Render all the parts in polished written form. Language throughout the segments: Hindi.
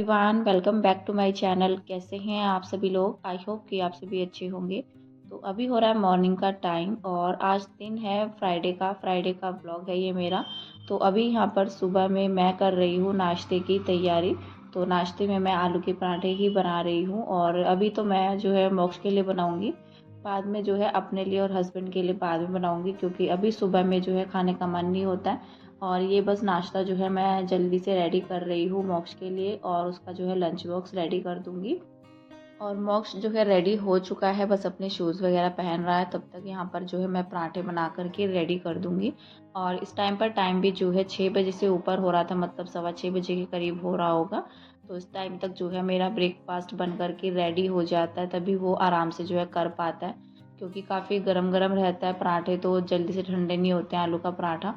Everyone, welcome back to my channel. कैसे हैं आप सभी लोग? आई होप कि आप सभी अच्छे होंगे। तो अभी हो रहा है मॉर्निंग का टाइम और आज दिन है फ्राइडे का व्लॉग है ये मेरा। तो अभी यहाँ पर सुबह में मैं कर रही हूँ नाश्ते की तैयारी। तो नाश्ते में मैं आलू के पराठे ही बना रही हूँ और अभी तो मैं जो है मोक्ष के लिए बनाऊँगी। बाद में जो है अपने लिए और हस्बैंड के लिए बाद में बनाऊँगी, क्योंकि अभी सुबह में जो है खाने का मन नहीं होता है। और ये बस नाश्ता जो है मैं जल्दी से रेडी कर रही हूँ मोक्ष के लिए, और उसका जो है लंच बॉक्स रेडी कर दूँगी। और मोक्ष जो है रेडी हो चुका है, बस अपने शूज़ वगैरह पहन रहा है। तब तक यहाँ पर जो है मैं पराठे बना कर के रेडी कर दूँगी। और इस टाइम पर टाइम भी जो है 6 बजे से ऊपर हो रहा था, मतलब 6:15 बजे के करीब हो रहा होगा। तो इस टाइम तक जो है मेरा ब्रेकफास्ट बन कर के रेडी हो जाता है, तभी वो आराम से जो है कर पाता है। क्योंकि काफ़ी गरम-गरम रहता है पराठे, तो जल्दी से ठंडे नहीं होते हैं आलू का पराठा,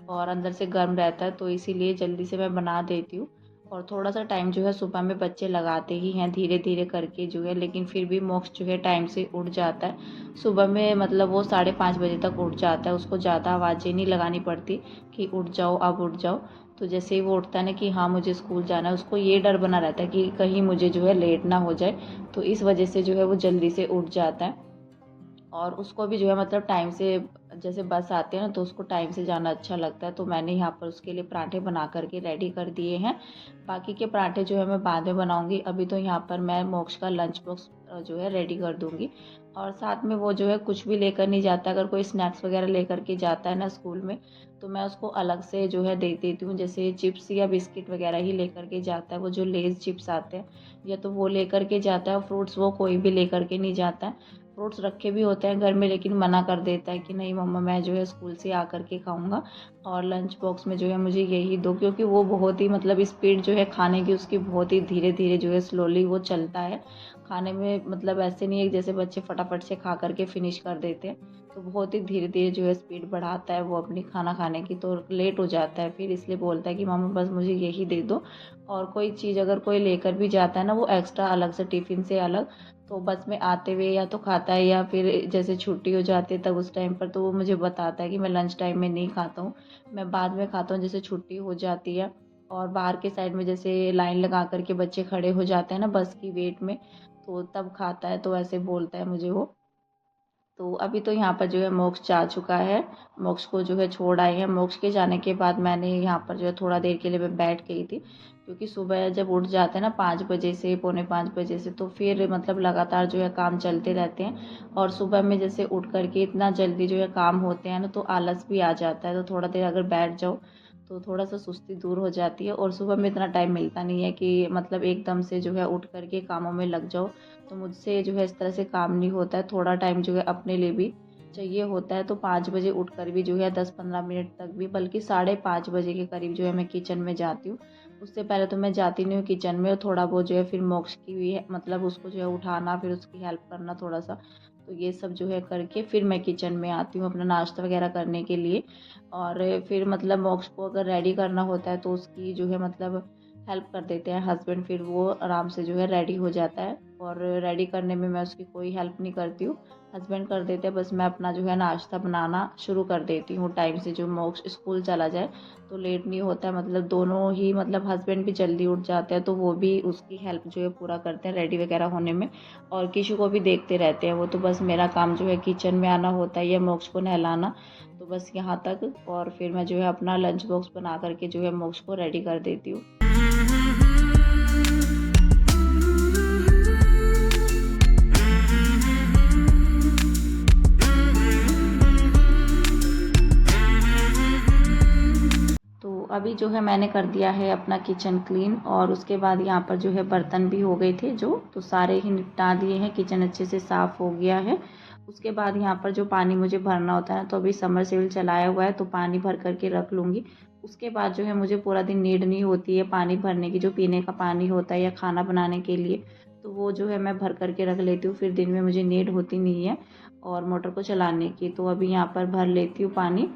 और अंदर से गर्म रहता है, तो इसीलिए जल्दी से मैं बना देती हूँ। और थोड़ा-सा टाइम जो है सुबह में बच्चे लगाते ही हैं धीरे-धीरे करके जो है, लेकिन फिर भी मोक्ष जो है टाइम से उठ जाता है। सुबह में मतलब वो 5:30 बजे तक उठ जाता है, उसको ज़्यादा आवाज़ें नहीं लगानी पड़ती कि उठ जाओ, अब उठ जाओ। तो जैसे ही वो उठता है ना कि हाँ मुझे स्कूल जाना है, उसको ये डर बना रहता है कि कहीं मुझे जो है लेट ना हो जाए, तो इस वजह से जो है वो जल्दी से उठ जाता है। और उसको भी जो है मतलब टाइम से, जैसे बस आते हैं ना तो उसको टाइम से जाना अच्छा लगता है। तो मैंने यहाँ पर उसके लिए पराठे बना करके रेडी कर दिए हैं। बाकी के पराठे जो है मैं बाद में बनाऊंगी। अभी तो यहाँ पर मैं मोक्ष का लंच बॉक्स जो है रेडी कर दूंगी। और साथ में वो जो है कुछ भी लेकर नहीं जाता। अगर कोई स्नैक्स वगैरह लेकर के जाता है ना स्कूल में, तो मैं उसको अलग से जो है दे देती हूँ। जैसे चिप्स या बिस्किट वगैरह ही लेकर के जाता है, वो जो लेज़ चिप्स आते हैं या तो वो लेकर के जाता है। फ्रूट्स वो कोई भी लेकर के नहीं जाता है। फ्रूट्स रखे भी होते हैं घर में, लेकिन मना कर देता है कि नहीं मम्मा, मैं जो है स्कूल से आकर के खाऊंगा, और लंच बॉक्स में जो है मुझे यही दो। क्योंकि वो बहुत ही मतलब स्पीड जो है खाने की उसकी बहुत ही धीरे धीरे जो है स्लोली वो चलता है खाने में। मतलब ऐसे नहीं है जैसे बच्चे फटाफट से खा करके फिनिश कर देते हैं, तो बहुत ही धीरे धीरे जो है स्पीड बढ़ाता है वो अपनी खाना खाने की। तो लेट हो जाता है फिर, इसलिए बोलता है कि मामा बस मुझे यही दे दो। और कोई चीज़ अगर कोई लेकर भी जाता है ना वो एक्स्ट्रा अलग से टिफ़िन से अलग, तो बस में आते हुए या तो खाता है, या फिर जैसे छुट्टी हो जाती है तब उस टाइम पर तो वो मुझे बताता है कि मैं लंच टाइम में नहीं खाता हूँ, मैं बाद में खाता हूँ जैसे छुट्टी हो जाती है। और बाहर के साइड में जैसे लाइन लगा करके बच्चे खड़े हो जाते हैं ना बस की वेट में, तो तब खाता है। तो ऐसे बोलता है मुझे वो। तो अभी तो यहाँ पर जो है मोक्ष जा चुका है, मोक्ष को जो है छोड़ आए हैं। मोक्ष के जाने के बाद मैंने यहाँ पर जो है थोड़ा देर के लिए मैं बैठ गई थी, क्योंकि सुबह जब उठ जाते हैं ना 5 बजे से, पौने 5 बजे से, तो फिर मतलब लगातार जो है काम चलते रहते हैं। और सुबह में जैसे उठ करके इतना जल्दी जो है काम होते हैं ना, तो आलस भी आ जाता है। तो थोड़ा देर अगर बैठ जाओ तो थोड़ा सा सुस्ती दूर हो जाती है। और सुबह में इतना टाइम मिलता नहीं है कि मतलब एकदम से जो है उठ करके कामों में लग जाओ, तो मुझसे जो है इस तरह से काम नहीं होता है। थोड़ा टाइम जो है अपने लिए भी चाहिए होता है। तो 5 बजे उठकर भी जो है 10-15 मिनट तक भी, बल्कि 5:30 बजे के करीब जो है मैं किचन में जाती हूँ। उससे पहले तो मैं जाती नहीं हूँ किचन में। थोड़ा बहुत जो है फिर मोक्ष की भी है, मतलब उसको जो है उठाना, फिर उसकी हेल्प करना थोड़ा सा, तो ये सब जो है करके फिर मैं किचन में आती हूँ अपना नाश्ता वगैरह करने के लिए। और फिर मतलब मोक्ष को अगर रेडी करना होता है तो उसकी जो है मतलब हेल्प कर देते हैं हस्बैंड, फिर वो आराम से जो है रेडी हो जाता है। और रेडी करने में मैं उसकी कोई हेल्प नहीं करती हूँ, हस्बैंड कर देते हैं। बस मैं अपना जो है नाश्ता बनाना शुरू कर देती हूँ टाइम से, जो मोक्ष स्कूल चला जाए तो लेट नहीं होता है। मतलब दोनों ही, मतलब हस्बैंड भी जल्दी उठ जाते हैं, तो वो भी उसकी हेल्प जो है पूरा करते हैं रेडी वगैरह होने में। और किसी को भी देखते रहते हैं वो, तो बस मेरा काम जो है किचन में आना होता है या मोक्ष को नहलाना, तो बस यहाँ तक। और फिर मैं जो है अपना लंच बॉक्स बना करके जो है मोक्ष को रेडी कर देती हूँ। तो अभी जो है मैंने कर दिया है अपना किचन क्लीन, और उसके बाद यहाँ पर जो है बर्तन भी हो गए थे जो, तो सारे ही निपटा दिए हैं। किचन अच्छे से साफ़ हो गया है। उसके बाद यहाँ पर जो पानी मुझे भरना होता है, तो अभी समरसेबल चलाया हुआ है तो पानी भर करके रख लूँगी। उसके बाद जो है मुझे पूरा दिन नीड नहीं होती है पानी भरने की। जो पीने का पानी होता है या खाना बनाने के लिए, तो वो जो है मैं भर करके रख लेती हूँ, फिर दिन में मुझे नीड होती नहीं है और मोटर को चलाने की। तो अभी यहाँ पर भर लेती हूँ पानी।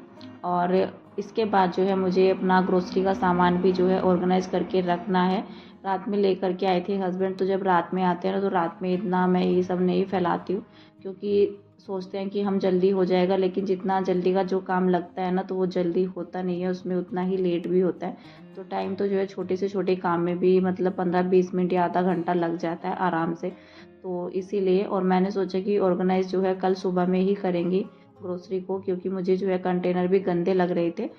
और इसके बाद जो है मुझे अपना ग्रोसरी का सामान भी जो है ऑर्गेनाइज़ करके रखना है। रात में लेकर के आए थे हस्बैंड, तो जब रात में आते हैं ना तो रात में इतना मैं ये सब नहीं फैलाती हूँ, क्योंकि सोचते हैं कि हम जल्दी हो जाएगा, लेकिन जितना जल्दी का जो काम लगता है ना तो वो जल्दी होता नहीं है, उसमें उतना ही लेट भी होता है। तो टाइम तो जो है छोटे से छोटे काम में भी मतलब 15-20 मिनट या आधा घंटा लग जाता है आराम से। तो इसीलिए और मैंने सोचा कि ऑर्गेनाइज़ जो है कल सुबह में ही करेंगी ग्रोसरी को, क्योंकि मुझे जो है कंटेनर भी गंदे लग रहे थे।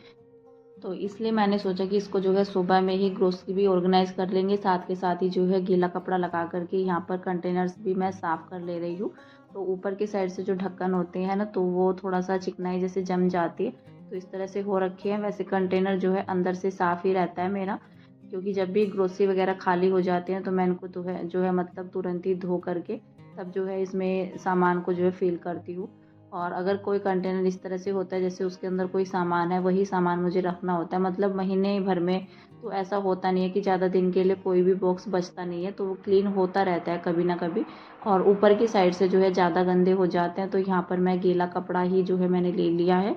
तो इसलिए मैंने सोचा कि इसको जो है सुबह में ही ग्रोसरी भी ऑर्गेनाइज़ कर लेंगे, साथ के साथ ही जो है गीला कपड़ा लगा कर के यहाँ पर कंटेनर्स भी मैं साफ़ कर ले रही हूँ। तो ऊपर की साइड से जो ढक्कन होते हैं ना, तो वो थोड़ा सा चिकनाई जैसे जम जाती है, तो इस तरह से हो रखे हैं। वैसे कंटेनर जो है अंदर से साफ़ ही रहता है मेरा, क्योंकि जब भी ग्रोसरी वगैरह खाली हो जाते हैं तो मैं इनको जो है मतलब तुरंत ही धो करके तब जो है इसमें सामान को जो है फ़िल करती हूँ। और अगर कोई कंटेनर इस तरह से होता है जैसे उसके अंदर कोई सामान है, वही सामान मुझे रखना होता है, मतलब महीने भर में तो ऐसा होता नहीं है कि ज़्यादा दिन के लिए कोई भी बॉक्स बचता नहीं है, तो वो क्लीन होता रहता है कभी ना कभी। और ऊपर की साइड से जो है ज़्यादा गंदे हो जाते हैं, तो यहाँ पर मैं गीला कपड़ा ही जो है मैंने ले लिया है।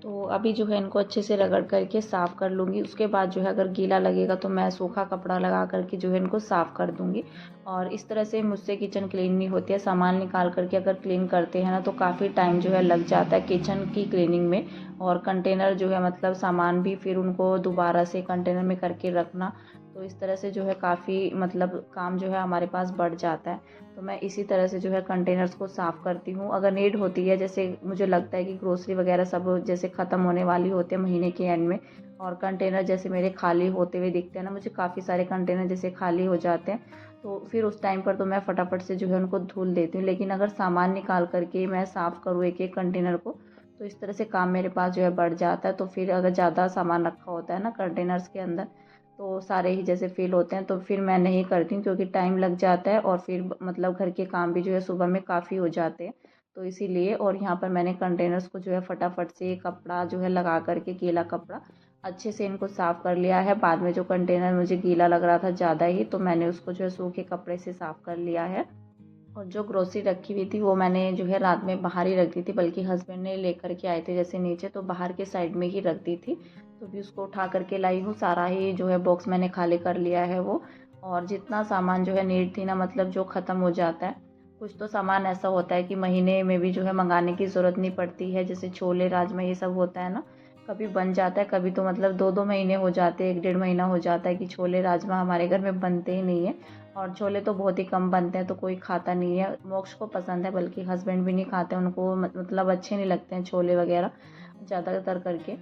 तो अभी जो है इनको अच्छे से रगड़ करके साफ़ कर लूँगी। उसके बाद जो है अगर गीला लगेगा तो मैं सूखा कपड़ा लगा करके जो है इनको साफ़ कर दूँगी। और इस तरह से मुझसे किचन क्लीन नहीं होती है। सामान निकाल करके अगर क्लीन करते हैं ना तो काफ़ी टाइम जो है लग जाता है किचन की क्लीनिंग में। और कंटेनर जो है मतलब सामान भी फिर उनको दोबारा से कंटेनर में करके रखना, तो इस तरह से जो है काफ़ी मतलब काम जो है हमारे पास बढ़ जाता है। तो मैं इसी तरह से जो है कंटेनर्स को साफ़ करती हूँ। अगर नीड होती है, जैसे मुझे लगता है कि ग्रोसरी वगैरह सब जैसे ख़त्म होने वाली होती है महीने के एंड में, और कंटेनर जैसे मेरे खाली होते हुए दिखते हैं ना, मुझे काफ़ी सारे कंटेनर जैसे खाली हो जाते हैं, तो फिर उस टाइम पर तो मैं फटाफट से जो है उनको धुल देती हूँ। लेकिन अगर सामान निकाल करके मैं साफ़ करूँ एक एक कंटेनर को, तो इस तरह से काम मेरे पास जो है बढ़ जाता है। तो फिर अगर ज़्यादा सामान रखा होता है ना कंटेनर्स के अंदर, तो सारे ही जैसे फ़ील होते हैं, तो फिर मैं नहीं करती हूँ, क्योंकि टाइम लग जाता है और फिर मतलब घर के काम भी जो है सुबह में काफ़ी हो जाते हैं। तो इसीलिए और यहाँ पर मैंने कंटेनर्स को जो है फटाफट से कपड़ा जो है लगा करके गीला कपड़ा अच्छे से इनको साफ़ कर लिया है। बाद में जो कंटेनर मुझे गीला लग रहा था ज़्यादा ही, तो मैंने उसको जो है सूखे कपड़े से साफ़ कर लिया है। और जो ग्रोसरी रखी हुई थी वो मैंने जो है रात में बाहर ही रख दी थी, बल्कि हस्बैंड ने लेकर के आए थे जैसे नीचे, तो बाहर के साइड में ही रख दी थी। तो भी उसको उठा करके लाई हूँ, सारा ही जो है बॉक्स मैंने खाली कर लिया है वो। और जितना सामान जो है नीड थी ना, मतलब जो ख़त्म हो जाता है, कुछ तो सामान ऐसा होता है कि महीने में भी जो है मंगाने की ज़रूरत नहीं पड़ती है, जैसे छोले राजमा ये सब होता है ना, कभी बन जाता है, कभी तो मतलब 2-2 महीने हो जाते हैं, 1 डेढ़ महीना हो जाता है कि छोले राजमा हमारे घर में बनते ही नहीं है। और छोले तो बहुत ही कम बनते हैं, तो कोई खाता नहीं है। मोक्ष को पसंद है, बल्कि हस्बैंड भी नहीं खाते, उनको मतलब अच्छे नहीं लगते हैं छोले वगैरह ज़्यादातर करके।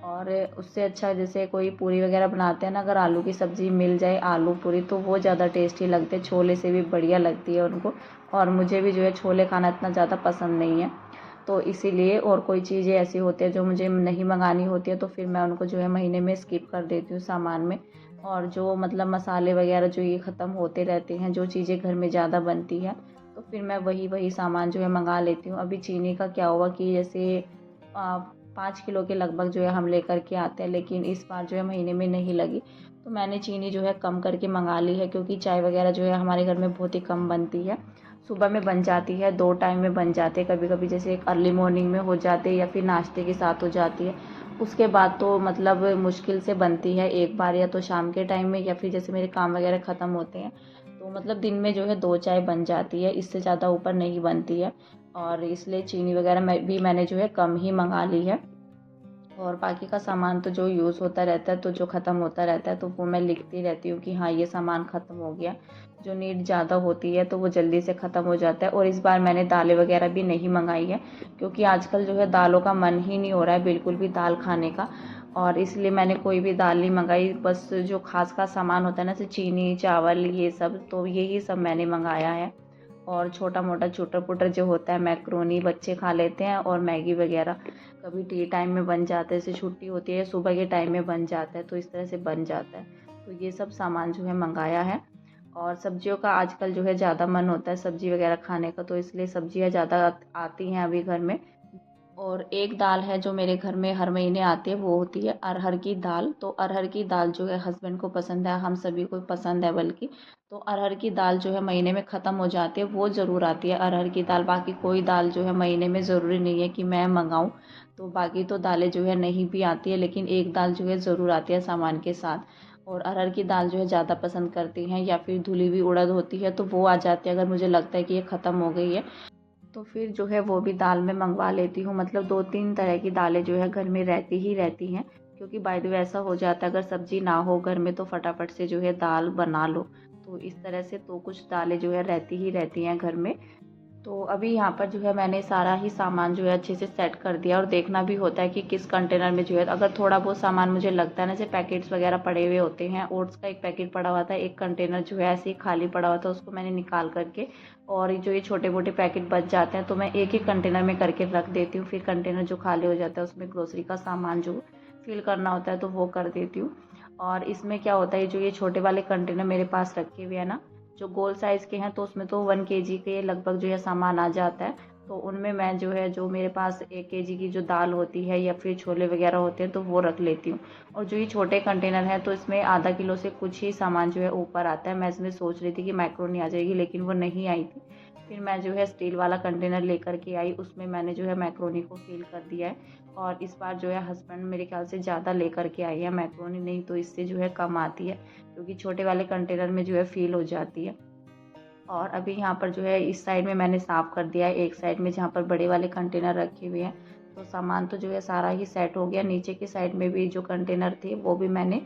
और उससे अच्छा जैसे कोई पूरी वगैरह बनाते हैं ना, अगर आलू की सब्ज़ी मिल जाए, आलू पूरी, तो वो ज़्यादा टेस्टी लगते हैं, छोले से भी बढ़िया लगती है उनको। और मुझे भी जो है छोले खाना इतना ज़्यादा पसंद नहीं है, तो इसीलिए और कोई चीज़ें ऐसी होती है जो मुझे नहीं मंगानी होती है, तो फिर मैं उनको जो है महीने में स्किप कर देती हूँ सामान में। और जो मतलब मसाले वगैरह जो ये ख़त्म होते रहते हैं, जो चीज़ें घर में ज़्यादा बनती है, तो फिर मैं वही वही सामान जो है मंगा लेती हूँ। अभी चीनी का क्या हुआ कि जैसे 5 किलो के लगभग जो है हम लेकर के आते हैं, लेकिन इस बार जो है महीने में नहीं लगी, तो मैंने चीनी जो है कम करके मंगा ली है, क्योंकि चाय वगैरह जो है हमारे घर में बहुत ही कम बनती है। सुबह में बन जाती है, 2 टाइम में बन जाते हैं, कभी कभी जैसे एक अर्ली मॉर्निंग में हो जाते हैं या फिर नाश्ते के साथ हो जाती है। उसके बाद तो मतलब मुश्किल से बनती है एक बार, या तो शाम के टाइम में या फिर जैसे मेरे काम वगैरह ख़त्म होते हैं, तो मतलब दिन में जो है 2 चाय बन जाती है, इससे ज़्यादा ऊपर नहीं बनती है। और इसलिए चीनी वगैरह मैंने जो है कम ही मंगा ली है। और बाकी का सामान तो जो यूज़ होता रहता है, तो जो ख़त्म होता रहता है, तो वो मैं लिखती रहती हूँ कि हाँ ये सामान ख़त्म हो गया। जो नीड ज़्यादा होती है तो वो जल्दी से ख़त्म हो जाता है। और इस बार मैंने दालें वगैरह भी नहीं मंगाई है, क्योंकि आजकल जो है दालों का मन ही नहीं हो रहा है बिल्कुल भी दाल खाने का। और इसलिए मैंने कोई भी दाल नहीं मंगाई, बस जो खास का सामान होता है ना, जैसे चीनी चावल ये सब, तो यही सब मैंने मंगाया है। और छोटा मोटा चूटर पुटर जो होता है, मैक्रोनी बच्चे खा लेते हैं, और मैगी वगैरह कभी टी टाइम में बन जाता है, जैसे छुट्टी होती है सुबह के टाइम में बन जाता है, तो इस तरह से बन जाता है। तो ये सब सामान जो है मंगाया है। और सब्जियों का आजकल जो है ज़्यादा मन होता है सब्जी वगैरह खाने का, तो इसलिए सब्जियाँ ज़्यादा आती हैं अभी घर में। और एक दाल है जो मेरे घर में हर महीने आती है, वो होती है अरहर की दाल। तो अरहर की दाल जो है हस्बैंड को पसंद है, हम सभी को पसंद है बल्कि। तो अरहर की दाल जो है महीने में ख़त्म हो जाती है, वो ज़रूर आती है अरहर की दाल। बाकी कोई दाल जो है महीने में ज़रूरी नहीं है कि मैं मंगाऊँ। तो बाकी तो दालें जो है नहीं भी आती है, लेकिन एक दाल जो है ज़रूर आती है सामान के साथ। और अरहर की दाल जो है ज़्यादा पसंद करती हैं, या फिर धुली हुई उड़द होती है तो वो आ जाती है अगर मुझे लगता है कि ये ख़त्म हो गई है। तो फिर जो है वो भी दाल मैं मंगवा लेती हूँ। मतलब 2-3 तरह की दालें जो है घर में रहती ही रहती हैं, क्योंकि बाय द वे ऐसा हो जाता है अगर सब्ज़ी ना हो घर में तो फटाफट से जो है दाल बना लो। तो इस तरह से तो कुछ दालें जो है रहती ही रहती हैं घर में। तो अभी यहाँ पर जो है मैंने सारा ही सामान जो है अच्छे से सेट कर दिया, और देखना भी होता है कि किस कंटेनर में जो है, अगर थोड़ा बहुत सामान मुझे लगता है ना, जैसे पैकेट्स वगैरह पड़े हुए होते हैं, ओट्स का एक पैकेट पड़ा हुआ था, एक कंटेनर जो है ऐसे ही खाली पड़ा हुआ था, उसको मैंने निकाल करके, और जो ये छोटे मोटे पैकेट बच जाते हैं तो मैं एक एक कंटेनर में करके रख देती हूँ। फिर कंटेनर जो खाली हो जाता है उसमें ग्रोसरी का सामान जो फिल करना होता है तो वो कर देती हूँ। और इसमें क्या होता है, जो ये छोटे वाले कंटेनर मेरे पास रखे हुए हैं ना, जो गोल साइज़ के हैं, तो उसमें तो 1 केजी के लगभग जो है सामान आ जाता है। तो उनमें मैं जो है, जो मेरे पास 1 केजी की जो दाल होती है या फिर छोले वगैरह होते हैं तो वो रख लेती हूँ। और जो ये छोटे कंटेनर हैं तो इसमें आधा किलो से कुछ ही सामान जो है ऊपर आता है। मैं इसमें सोच रही थी कि मैक्रोनी आ जाएगी, लेकिन वो नहीं आई थी। फिर मैं जो है स्टील वाला कंटेनर लेकर के आई, उसमें मैंने जो है मैक्रोनी को फिल कर दिया है। और इस बार जो है हस्बैंड मेरे ख्याल से ज़्यादा लेकर के आई है मैक्रोनी, नहीं तो इससे जो है कम आती है, क्योंकि छोटे वाले कंटेनर में जो है फ़ील हो जाती है। और अभी यहाँ पर जो है इस साइड में मैंने साफ़ कर दिया है, एक साइड में जहाँ पर बड़े वाले कंटेनर रखे हुए हैं। तो सामान तो जो है सारा ही सेट हो गया। नीचे की साइड में भी जो कंटेनर थे वो भी मैंने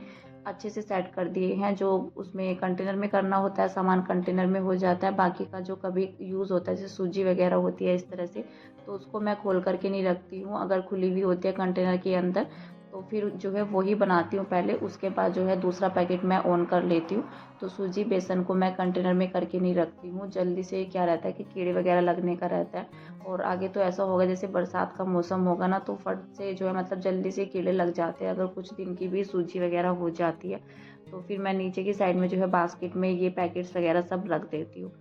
अच्छे से सेट कर दिए हैं। जो उसमें कंटेनर में करना होता है सामान कंटेनर में हो जाता है, बाकी का जो कभी यूज़ होता है जैसे सूजी वगैरह होती है इस तरह से, तो उसको मैं खोल करके नहीं रखती हूँ। अगर खुली हुई होती है कंटेनर के अंदर तो फिर जो है वही बनाती हूँ पहले, उसके बाद जो है दूसरा पैकेट मैं ऑन कर लेती हूँ। तो सूजी बेसन को मैं कंटेनर में करके नहीं रखती हूँ, जल्दी से क्या रहता है कि कीड़े वगैरह लगने का रहता है। और आगे तो ऐसा होगा जैसे बरसात का मौसम होगा ना, तो फट से जो है मतलब जल्दी से कीड़े लग जाते हैं अगर कुछ दिन की भी सूजी वगैरह हो जाती है। तो फिर मैं नीचे की साइड में जो है बास्केट में ये पैकेट्स वगैरह सब रख देती हूँ।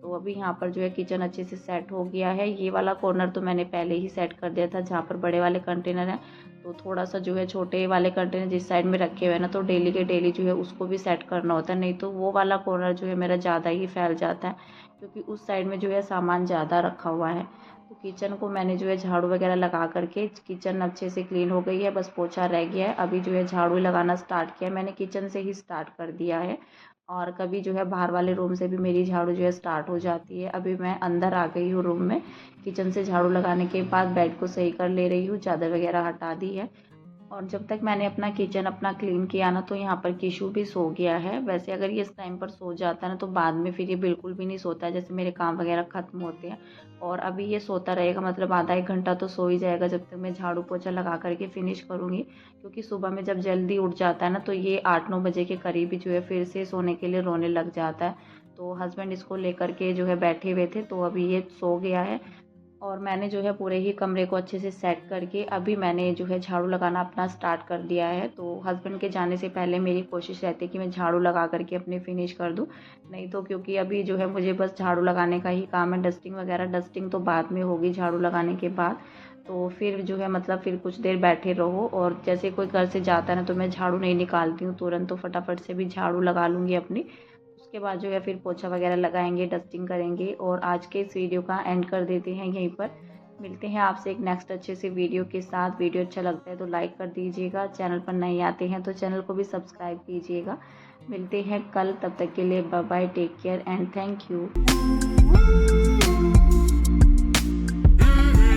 तो अभी यहाँ पर जो है किचन अच्छे से सेट हो गया है। ये वाला कॉर्नर तो मैंने पहले ही सेट कर दिया था जहाँ पर बड़े वाले कंटेनर हैं। तो थोड़ा सा जो है छोटे वाले कंटेनर जिस साइड में रखे हुए हैं ना, तो डेली के डेली जो है उसको भी सेट करना होता है, नहीं तो वो वाला कॉर्नर जो है मेरा ज़्यादा ही फैल जाता है, क्योंकि उस साइड में जो है सामान ज़्यादा रखा हुआ है। तो किचन को मैंने जो है झाड़ू वगैरह लगा करके, किचन अच्छे से क्लीन हो गई है, बस पोछा रह गया है। अभी जो है झाड़ू लगाना स्टार्ट किया, मैंने किचन से ही स्टार्ट कर दिया है। और कभी जो है बाहर वाले रूम से भी मेरी झाड़ू जो है स्टार्ट हो जाती है। अभी मैं अंदर आ गई हूँ रूम में, किचन से झाड़ू लगाने के बाद बेड को सही कर ले रही हूँ, चादर वगैरह हटा दी है। और जब तक मैंने अपना किचन अपना क्लीन किया ना, तो यहाँ पर किशु भी सो गया है। वैसे अगर ये इस टाइम पर सो जाता है ना, तो बाद में फिर ये बिल्कुल भी नहीं सोता है, जैसे मेरे काम वगैरह ख़त्म होते हैं। और अभी ये सोता रहेगा, मतलब आधा 1 घंटा तो सो ही जाएगा जब तक मैं झाड़ू पोछा लगा करके फ़िनिश करूँगी। क्योंकि सुबह में जब जल्दी उठ जाता है ना, तो ये 8-9 बजे के करीब ही जो है फिर से सोने के लिए रोने लग जाता है। तो हस्बैंड इसको लेकर के जो है बैठे हुए थे, तो अभी ये सो गया है। और मैंने जो है पूरे ही कमरे को अच्छे से सेट करके अभी मैंने जो है झाड़ू लगाना अपना स्टार्ट कर दिया है। तो हस्बैंड के जाने से पहले मेरी कोशिश रहती है कि मैं झाड़ू लगा करके अपनी फ़िनिश कर दूँ। नहीं तो क्योंकि अभी जो है मुझे बस झाड़ू लगाने का ही काम है, डस्टिंग वगैरह, डस्टिंग तो बाद में होगी झाड़ू लगाने के बाद। तो फिर जो है मतलब फिर कुछ देर बैठे रहो, और जैसे कोई घर से जाता है ना, तो मैं झाड़ू नहीं निकालती हूँ तुरंत, तो फटाफट से भी झाड़ू लगा लूँगी अपनी। उसके बाद जो है फिर पोछा वगैरह लगाएंगे, डस्टिंग करेंगे। और आज के इस वीडियो का एंड कर देते हैं यहीं पर। मिलते हैं आपसे एक नेक्स्ट अच्छे से वीडियो के साथ। वीडियो अच्छा लगता है तो लाइक कर दीजिएगा, चैनल पर नए आते हैं तो चैनल को भी सब्सक्राइब कीजिएगा। मिलते हैं कल, तब तक के लिए bye bye, take care and thank you.